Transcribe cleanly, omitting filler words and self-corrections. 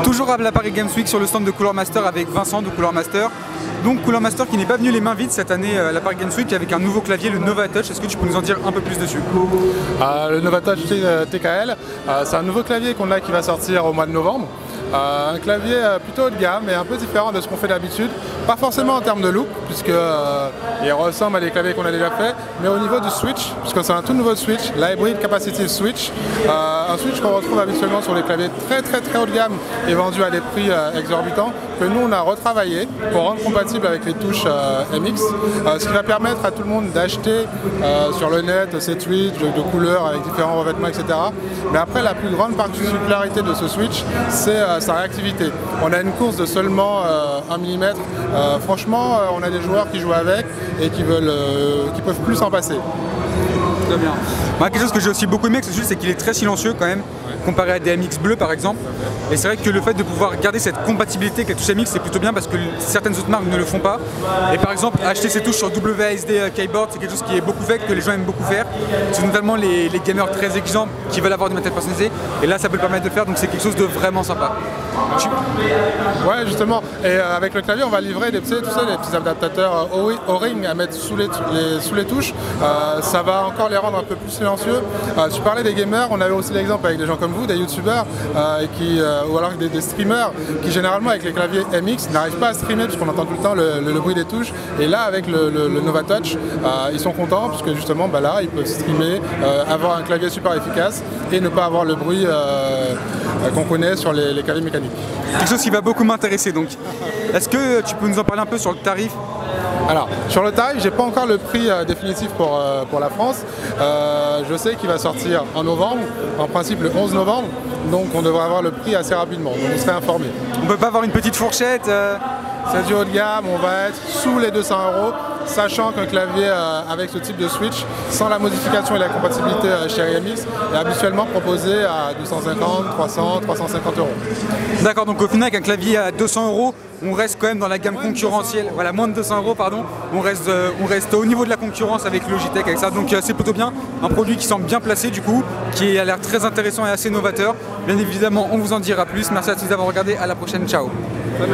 Toujours à la Paris Games Week sur le stand de Cooler Master avec Vincent de Cooler Master. Donc Cooler Master qui n'est pas venu les mains vides cette année à la Paris Games Week avec un nouveau clavier, le Nova Touch. Est-ce que tu peux nous en dire un peu plus dessus? Le Nova Touch TKL, c'est un nouveau clavier qu'on a qui va sortir au mois de novembre. Un clavier plutôt haut de gamme et un peu différent de ce qu'on fait d'habitude, pas forcément en termes de look puisque il ressemble à des claviers qu'on a déjà fait, mais au niveau du switch, puisque c'est un tout nouveau switch, l'Hybrid Capacitive Switch, un switch qu'on retrouve habituellement sur les claviers très haut de gamme et vendus à des prix exorbitants, que nous on a retravaillé pour rendre compatible avec les touches MX, ce qui va permettre à tout le monde d'acheter sur le net ces switches de couleurs avec différents revêtements, etc. Mais après, la plus grande particularité de ce switch, c'est sa réactivité. On a une course de seulement 1 mm. Franchement, on a des joueurs qui jouent avec et qui peuvent plus s'en passer. Très bien. Moi, quelque chose que j'ai aussi beaucoup aimé avec ce switch, c'est qu'il est très silencieux quand même, comparé à des MX bleus par exemple. Et c'est vrai que le fait de pouvoir garder cette compatibilité avec les touches MX, c'est plutôt bien parce que certaines autres marques ne le font pas. Et par exemple, acheter ces touches sur WASD keyboard, c'est quelque chose qui est beaucoup fait, que les gens aiment beaucoup faire. C'est notamment les gamers très exigeants qui veulent avoir du matériel personnalisé. Et là, ça peut le permettre de le faire, donc c'est quelque chose de vraiment sympa. Ouais, justement. Et avec le clavier, on va livrer des petits adaptateurs O-ring à mettre sous les touches. Ça va encore les rendre un peu plus silencieux. Tu parlais des gamers, on avait aussi l'exemple avec des gens comme vous, des youtubeurs ou alors des streamers qui généralement avec les claviers MX n'arrivent pas à streamer parce qu'on entend tout le temps le bruit des touches. Et là, avec le Nova Touch, ils sont contents puisque justement là, ils peuvent streamer, avoir un clavier super efficace et ne pas avoir le bruit qu'on connaît sur les claviers mécaniques. Quelque chose qui va beaucoup m'intéresser donc. Est-ce que tu peux nous en parler un peu sur le tarif? Alors, sur le tarif, j'ai pas encore le prix définitif pour la France. Je sais qu'il va sortir en novembre, en principe le 11 novembre, donc on devrait avoir le prix assez rapidement, donc vous serez informé. On peut pas avoir une petite fourchette C'est du haut de gamme, on va être sous les 200 €, sachant qu'un clavier avec ce type de switch, sans la modification et la compatibilité chez MX, est habituellement proposé à 250, 300, 350 €. D'accord, donc au final avec un clavier à 200 €, on reste quand même dans la gamme concurrentielle, voilà, moins de 200 € pardon, on reste au niveau de la concurrence avec Logitech, avec ça, donc c'est plutôt bien, un produit qui semble bien placé du coup, qui a l'air très intéressant et assez novateur. Bien évidemment, on vous en dira plus, merci à tous d'avoir regardé, à la prochaine, ciao. Salut.